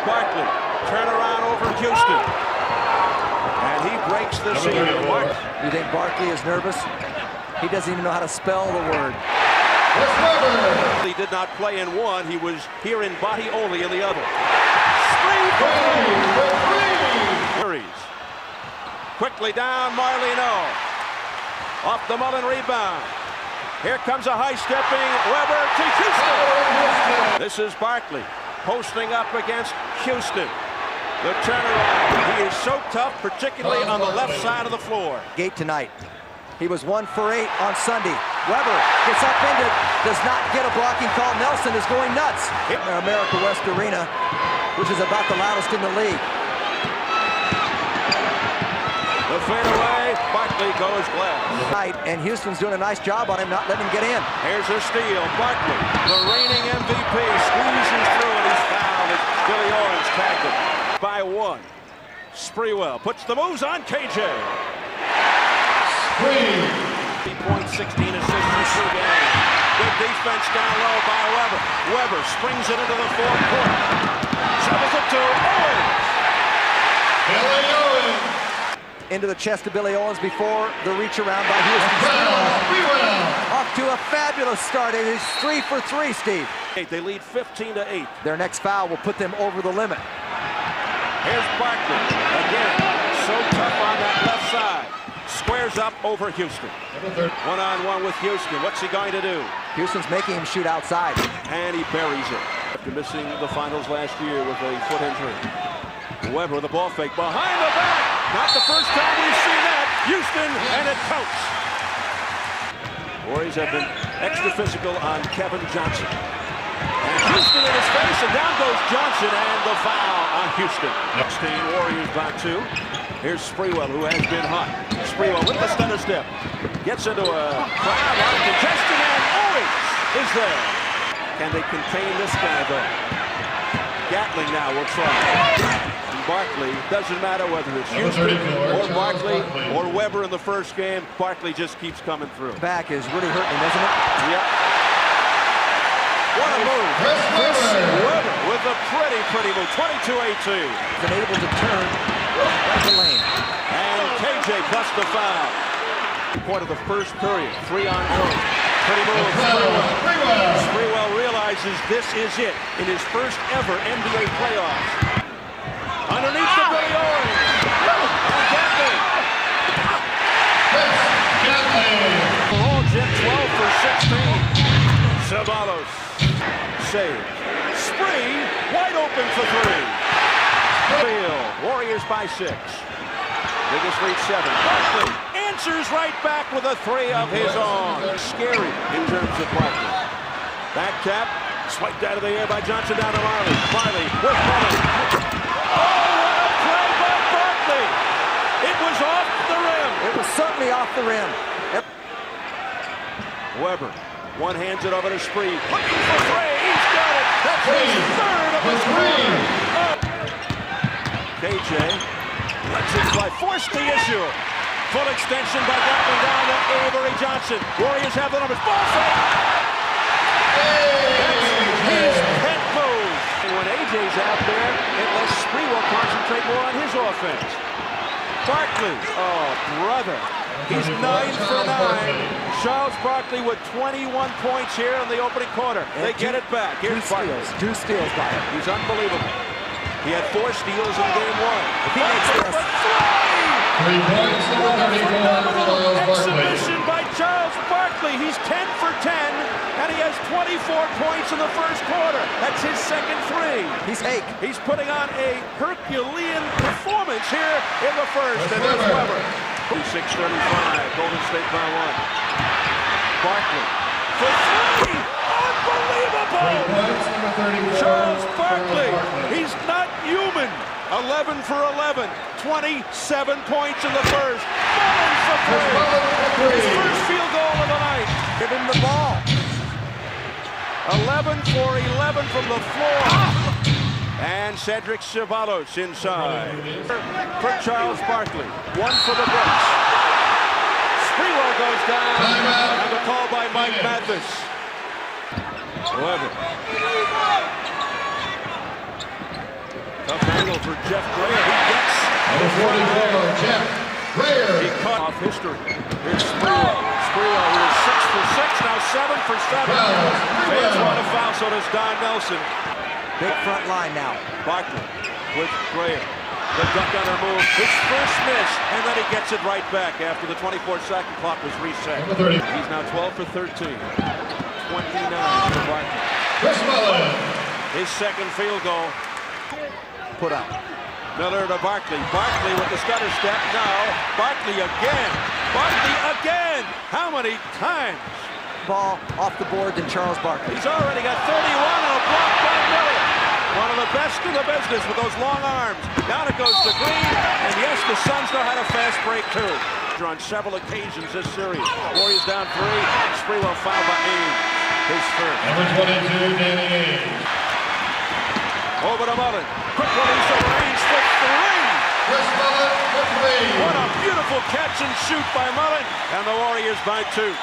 Barkley, turnaround over Houston. And he breaks the seal. You think Barkley is nervous? He doesn't even know how to spell the word. He did not play in one. He was here in body only in the other. Quickly down, Marlino. Off the Mullen rebound. Here comes a high-stepping Weber to Houston. This is Barkley posting up against Houston. The turnaround. He is so tough, particularly on the left side of the floor. Gate tonight. He was 1 for 8 on Sunday. Weber gets upended, does not get a blocking call. Nelson is going nuts. America West Arena, which is about the loudest in the league. The fadeaway, Barkley goes glass. And Houston's doing a nice job on him, not letting him get in. Here's a steal. Barkley, the reigning MVP, squeezes through and he's fouled as Billy Owens tagged him by 1. Sprewell puts the moves on KJ. 3 points, 16 assists in 2 games. Good defense down low by Weber. Weber springs it into the fourth quarter. Shovels it to Owens. Billy Owens. Into the chest of Billy Owens before the reach around by Houston. Off to a fabulous start. It is 3 for 3, Steve. They lead 15-8. Their next foul will put them over the limit. Here's Barkley again. So tough on that left side. Squares up over Houston. One-on-one with Houston. What's he going to do? Houston's making him shoot outside. And he buries it. After missing the finals last year with a foot injury. Weber with the ball fake behind the back. Not the first time we've seen that. Houston, and it counts. Warriors have been extra physical on Kevin Johnson. And Houston in his face, and down goes Johnson, and the foul on Houston. 16 Warriors by 2. Here's Sprewell, who has been hot. Sprewell with the stutter step. Gets into a crowd, out of congestion, and Owens is there. Can they contain this guy, though? Gatling now will try. And Barkley, doesn't matter whether it's Houston or Barkley or Weber in the first game, Barkley just keeps coming through. Back is really hurting him, isn't it? Yep. What a move. Weber with a pretty move. 22-18. Been able to turn right the lane. And KJ plus the foul. Point of the first period. 3 on 1. Pretty move. Sprewell realizes this is it in his first ever NBA playoffs. Underneath the Billy Owens. And Gatling. All Jet 12 for 16. Ceballos. Save. Spree. Wide open for 3. Warriors by 6. Biggest lead 7. Barkley answers right back with a 3 of his own. Scary in terms of Barkley. Back tap. Swiped out of the air by Johnson down to Marley. Marley with Mullen. Oh, what a play by Barkley. It was off the rim. It was certainly off the rim. Weber. One hands it over to Spree. Looking for 3. He's got it. That's his 3rd of his career. KJ lets it fly. Forced the issue. Full extension by Gatling down to Avery Johnson. Warriors have the numbers. Ball fake. That's his pet move. And when AJ's out there, it lets Spree will concentrate more on his offense. Barkley. Oh, brother. He's 9 for 9. Charles Barkley with 21 points here in the opening quarter. They get it back. Here's Barkley. 2 steals by him. He's unbelievable. He had 4 steals in game 1. If he makes this. 3 points to the 34 Exhibition by Charles Barkley. He's 10 for 10, and he has 24 points in the first quarter. That's his second 3. He's Hake. He's putting on a Herculean performance here in the first. And there's Weber. 6:35. Golden State by 1. Barkley for 3. Unbelievable! Charles Barkley. He's not human. 11 for 11. 27 points in the first. Mullen for 3. His first field goal of the night. Give him the ball. 11 for 11 from the floor. And Cedric Ceballos inside. For Charles Barkley. 1 for the Bucks. Sprewell goes down. And the call by Mike Mathis. Weber. for Jeff Grayer. He gets Number 44, Jeff Grayer. He cut off history. Here's Sprewell. Sprewell, who is 6 for 6, now 7 for 7. Fans want a foul, so does Don Nelson. Big front line now. Barkley with Grayer. The duck under move. His first miss, and then he gets it right back after the 24-second clock was reset. Number 30. He's now 12 for 13. 29 for Barkley. Chris Mullin. His second field goal. Put up. Miller to Barkley. Barkley with the stutter step. Now Barkley again. Barkley again. How many times? Ball off the board than Charles Barkley. He's already got 31 and a block by Miller. One of the best in the business with those long arms. Down it goes to Green. And yes, the Suns know how to fast break too. On several occasions this series. Warriors down 3. Sprewell fouled by Ames. His first. Number 22, Danny Ainge. Over to Mullin. Quick release over Ames for 3. Chris Mullin for 3. What a beautiful catch and shoot by Mullin. And the Warriors by 2.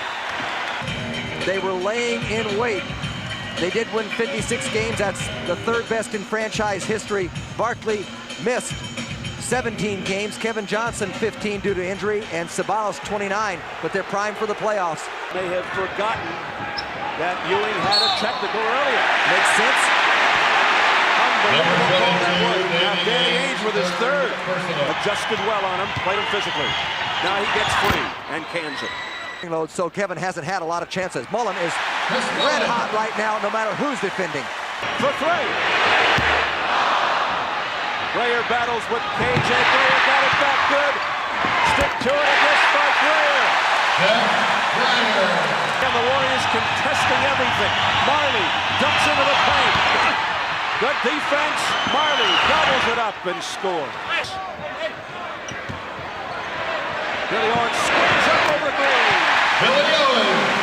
They were laying in wait. They did win 56 games. That's the 3rd best in franchise history. Barkley missed 17 games. Kevin Johnson 15 due to injury, and Ceballos 29, but they're primed for the playoffs. They have forgotten that Ewing had a technical earlier. Makes sense. Unbelievable ball that was. Now Danny Ainge with his 3rd. Adjusted well on him, played him physically. Now he gets free and cans it. So Kevin hasn't had a lot of chances. Mullin is red hot right now, no matter who's defending. For 3. Grayer battles with KJ. Grayer got it back good. Stick to it, a miss by Grayer. Jeff Grayer. And the Warriors contesting everything. Marley dumps into the paint. Good defense. Marley gobbles it up and scores. Billy Owens squares up over Green. Billy Owens.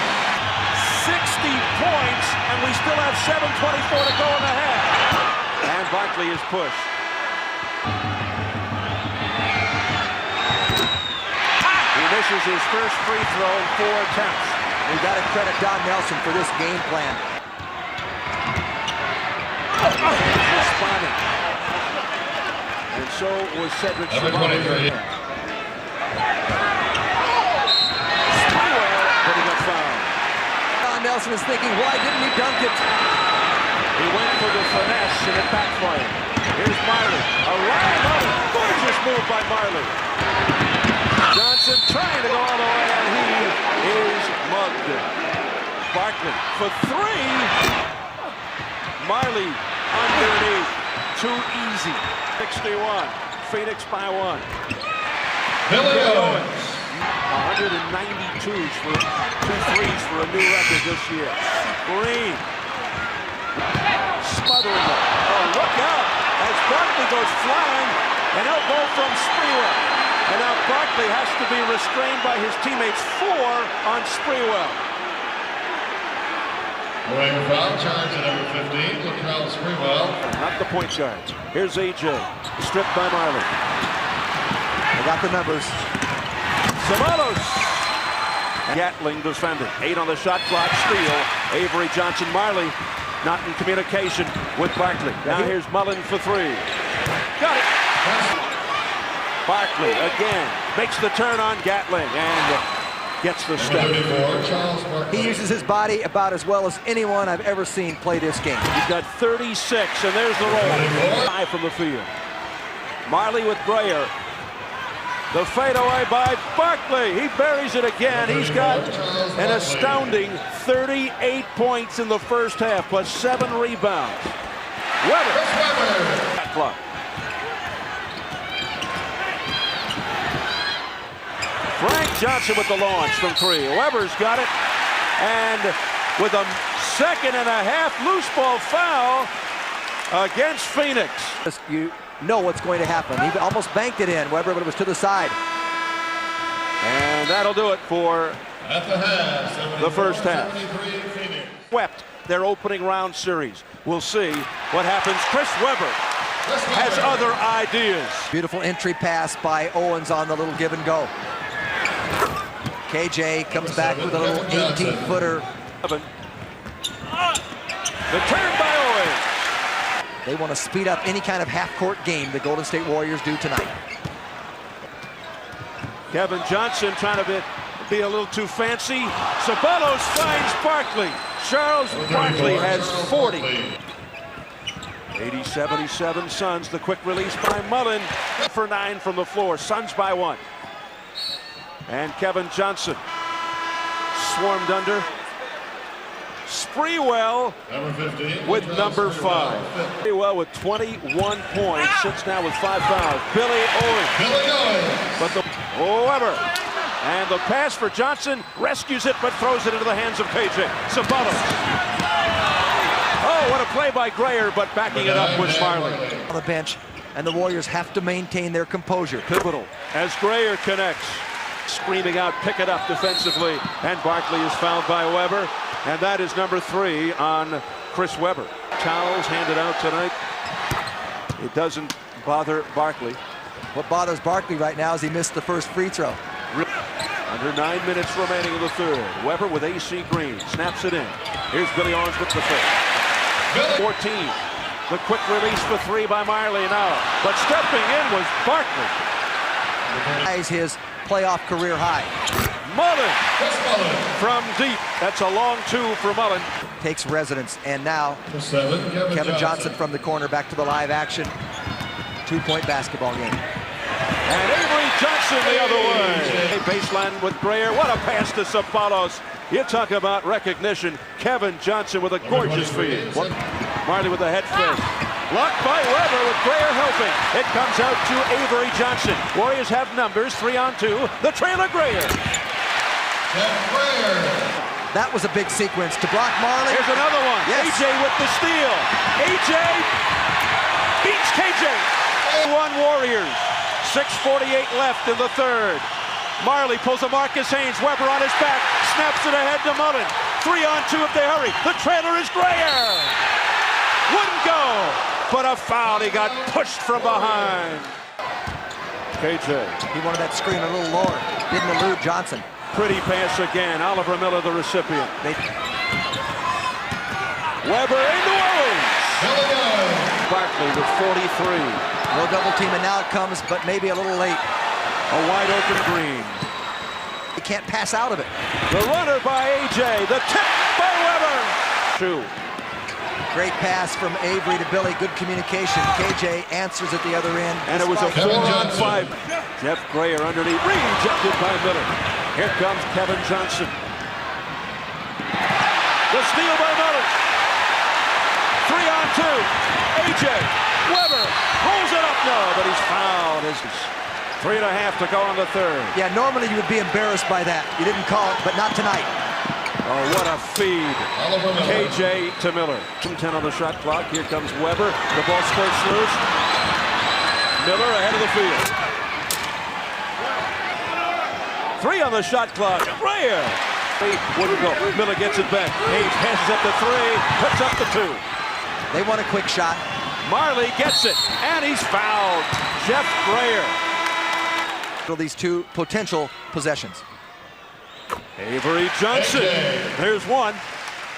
60 points, and we still have 7:24 to go in the half. And Barkley is pushed. He misses his first free throw in 4 attempts. We got to credit Don Nelson for this game plan. Responding. And so was Cedric Number 23. Sprewell putting a foul. Don Nelson is thinking, why didn't he dunk it? He went for the finesse and it backfired. Here's Marley. Around Marley. Gorgeous move by Marley. Johnson trying to go all the way, and he is mugged. Barkley for 3. Marley underneath. Too easy. 61. Pheonix by 1. Billy Owens. 192s for 2 threes for a new record this year. Green. Smothering them. Oh, look out. As Barkley goes flying, an elbow from Sprewell. And now Barkley has to be restrained by his teammates. 4 on Sprewell. Going foul charge at number 15, Latrell Sprewell. Not the point guard. Here's AJ. Stripped by Marley. They got the numbers. Ceballos. Gatling defended. 8 on the shot clock. Steal. Avery Johnson. Marley not in communication with Barkley. Now here's Mullin for 3. Got it. Barkley again makes the turn on Gatling and gets the step. 34, Charles Barkley. He uses his body about as well as anyone I've ever seen play this game. He's got 36, and there's the roll. 5 from the field. Marley with Grayer. The fadeaway by Barkley. He buries it again. He's got an astounding 38 points in the first half, plus 7 rebounds. Weber. Shot clock. Frank Johnson with the launch from 3. Weber's got it. And with a 2.5 loose ball foul against Pheonix. You know what's going to happen. He almost banked it in, Weber, but it was to the side. And that'll do it for At the half, the first half. 73, Pheonix. Swept their opening round series. We'll see what happens. Chris Weber has other ideas. Beautiful entry pass by Owens on the little give and go. KJ comes back with a little 18-footer. The turn by Owens. They want to speed up any kind of half-court game the Golden State Warriors do tonight. Kevin Johnson trying to be a little too fancy. Ceballos finds Barkley. Charles Barkley has 40. 80-77 Suns. The quick release by Mullen. For 9 from the floor. Suns by 1. And Kevin Johnson swarmed under. Sprewell with number 5. Sprewell with 21 points. Sits now with 5 fouls. Billy Owens. But the Weber. And the pass for Johnson. Rescues it, but throws it into the hands of KJ. Ceballos. Oh, what a play by Grayer, but backing it up was Marley. On the bench, and the Warriors have to maintain their composure. Pivotal as Grayer connects. Screaming out, pick it up defensively. And Barkley is fouled by Weber. And that is number 3 on Chris Webber. Towels handed out tonight. It doesn't bother Barkley. What bothers Barkley right now is he missed the first free throw. Under 9 minutes remaining in the third. Webber with AC Green. Snaps it in. Here's Billy Owens with the fifth. 14. The quick release for 3 by Marley now. But stepping in was Barkley. His playoff career high. Mullen from deep. That's a long 2 for Mullen. Takes residence, and now Kevin Johnson from the corner back to the live action. 2-point basketball game. And Avery Johnson the other way. Baseline with Grayer. What a pass to Ceballos. You talk about recognition. Kevin Johnson with a gorgeous feed. Marley with a head fake. Blocked by Webber with Grayer helping. It comes out to Avery Johnson. Warriors have numbers, 3-on-2. The trailer Grayer. That was a big sequence to block Marley. Here's another one. Yes. AJ with the steal. AJ beats KJ. 1 Warriors. 6:48 left in the third. Marley pulls a Marcus Haynes. Webber on his back. Snaps it ahead to Mullen. 3-on-2 if they hurry. The trailer is Grayer. Wouldn't go. But a foul. He got pushed from behind. KJ. He wanted that screen a little lower. Didn't elude Johnson. Pretty pass again. Oliver Miller, the recipient. Webber into Owens. Barkley with 43. No double team, and now it comes, but maybe a little late. A wide open Green. He can't pass out of it. The runner by AJ. The tip by Webber. 2. Great pass from Avery to Billy. Good communication. KJ answers at the other end. And it was a 4-on-5. Jeff Grayer underneath. Rejected by Miller. Here comes Kevin Johnson. The steal by Miller. 3-on-2. AJ. Webber pulls it up. No, but he's fouled. 3.5 to go on the third. Yeah, normally you would be embarrassed by that. You didn't call it, but not tonight. Oh, what a feed. KJ to Miller. 10 on the shot clock. Here comes Webber. The ball squirts loose. Miller ahead of the field. 3 on the shot clock. Grayer. Wouldn't go. Miller gets it back. Hayes passes up to 3. Puts up the 2. They want a quick shot. Marley gets it. And he's fouled. Jeff Grayer. These 2 potential possessions. Avery Johnson. There's 1.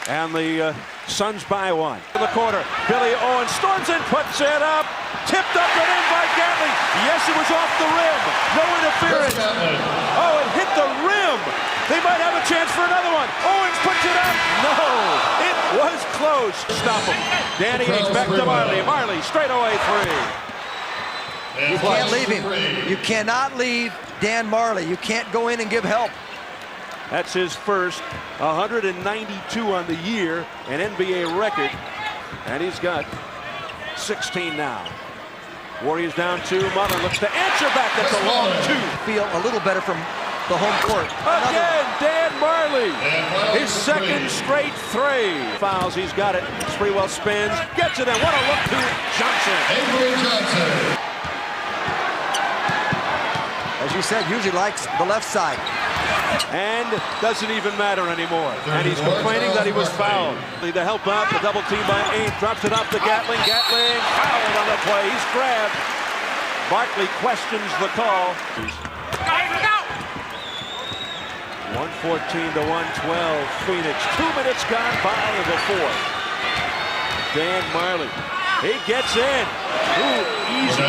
And the Suns by 1. In the corner. Billy Owens storms in, puts it up. Tipped up and in by Gatley. Yes, it was off the rim. No interference. Oh, it hit the rim. They might have a chance for another one. Owens puts it up. No, it was close. Stop him. Danny Ainge back to Marley. Marley straight away 3. You can't leave him. You cannot leave Dan Marley. You can't go in and give help. That's his first 192 on the year, an NBA record, and he's got 16 now. Warriors down 2. Mullen looks to answer back. That's a long 2. Feel a little better from the home court. Again, Dan Marley. His second straight 3. Fouls, he's got it. Sprewell spins, gets it in. What a look to Johnson. Avery Johnson. As you said, usually likes the left side. And doesn't even matter anymore. And he's complaining that he was fouled. The help out, the double team by Ainge, drops it off to Gatling. Gatling fouled on the play. He's grabbed. Barkley questions the call. 114 to 112. Pheonix. 2 minutes gone by in the fourth. Dan Marley He gets in. Ooh, easy.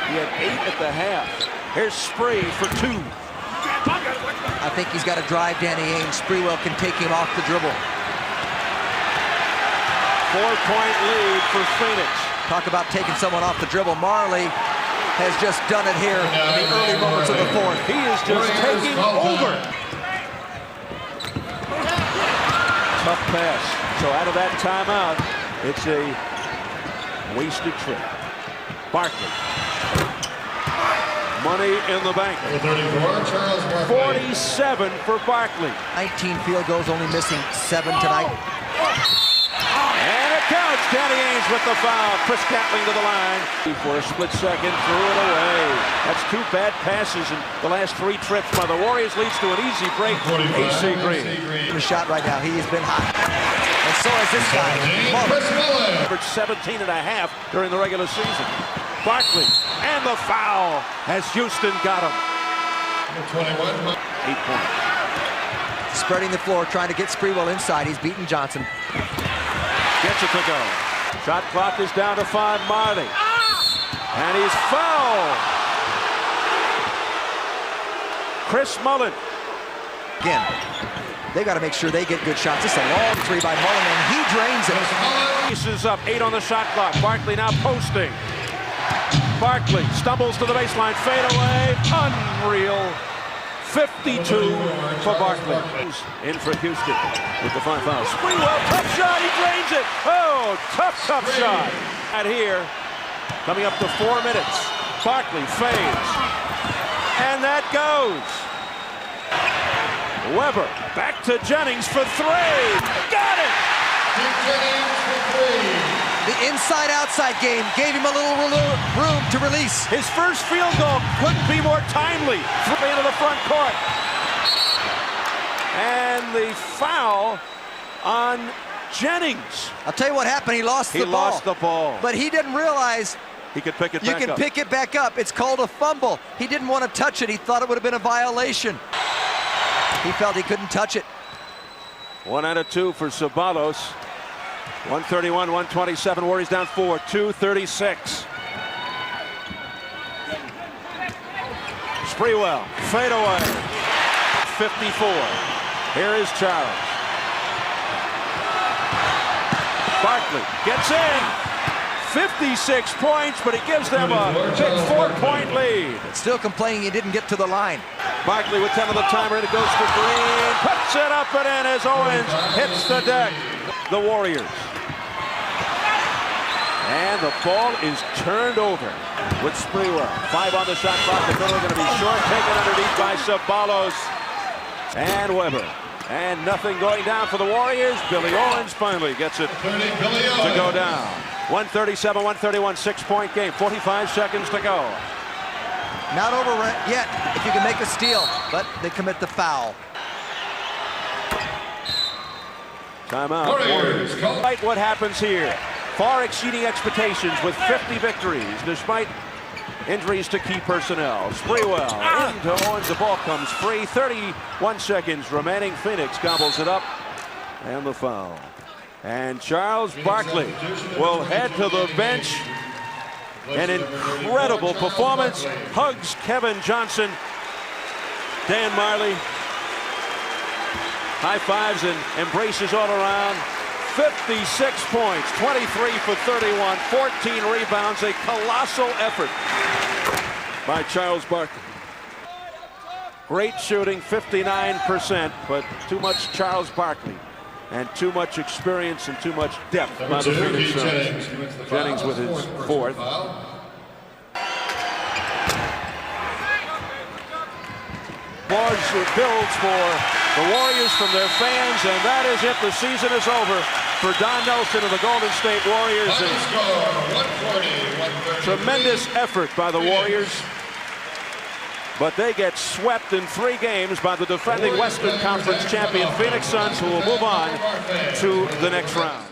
He had 8 at the half. Here's Spree for 2. I think he's got to drive Danny Ainge. Sprewell can take him off the dribble. 4-point lead for Pheonix. Talk about taking someone off the dribble. Marley has just done it here in the early moments of the fourth. He is just taking over. Tough pass. So out of that timeout, it's a wasted trip. Barkley. Money in the bank. 47 for Barkley. 19 field goals, only missing 7 tonight. And it counts. Danny Ainge with the foul. Chris Gatling to the line. For a split second, threw it away. That's 2 bad passes in the last 3 trips by the Warriors. Leads to an easy break. AC Green. The shot right now. He has been hot. And so has this guy. Averaged 17 and a half during the regular season. Barkley and the foul as Houston got him. 8 points. Spreading the floor, trying to get Sprewell inside. He's beaten Johnson. Gets it to go. Shot clock is down to 5. Marley. And he's fouled. Chris Mullin. Again, they got to make sure they get good shots. This is a long 3 by Mullin, and he drains it. Pieces up. 8 on the shot clock. Barkley now posting. Barkley stumbles to the baseline. Fade away. Unreal. 52 for Barkley. In for Houston with the 5 fouls. Sprewell, tough shot. He drains it. Oh, tough shot. At here, coming up to 4 minutes. Barkley fades. And that goes. Weber back to Jennings for 3. Got it. The inside-outside game gave him a little room to release. His first field goal couldn't be more timely. Into the front court. And the foul on Jennings. I'll tell you what happened. He lost the ball. He lost the ball. But he didn't realize he could pick it you back can up. pick it back up. It's called a fumble. He didn't want to touch it. He thought it would have been a violation. He felt he couldn't touch it. 1 out of 2 for Ceballos. 131, 127. Warriors down 4. 2:36. Sprewell, fade away. 54. Here is Charles. Barkley gets in. 56 points, but he gives them a big 4-point lead. Still complaining he didn't get to the line. Barkley with 10 on the timer, and it goes to Green. Puts it up and in as Owens hits the deck. The Warriors. And the ball is turned over with Sprewell. 5 on the shot clock. The middle going to be short. Taken underneath by Ceballos. And Weber. And nothing going down for the Warriors. Billy Owens finally gets it to go down. 137, 131, 6-point game. 45 seconds to go. Not over yet if you can make a steal, but they commit the foul. Timeout. Warriors. Despite what happens here, far exceeding expectations with 50 victories, despite injuries to key personnel. Sprewell into Owens. The ball comes free. 31 seconds remaining. Pheonix gobbles it up. And the foul. And Charles Barkley will head to the bench. An incredible performance. Hugs Kevin Johnson. Dan Marley. High fives and embraces all around. 56 points, 23 for 31, 14 rebounds, a colossal effort by Charles Barkley. Great shooting, 59%, but too much Charles Barkley and too much experience and too much depth by the Pheonix Suns. Jennings with his 4th. Buzz builds for the Warriors from their fans, and that is it. The season is over for Don Nelson of the Golden State Warriors. Tremendous effort by the Warriors, but they get swept in 3 games by the defending Western Conference champion Pheonix Suns, who will move on to the next round.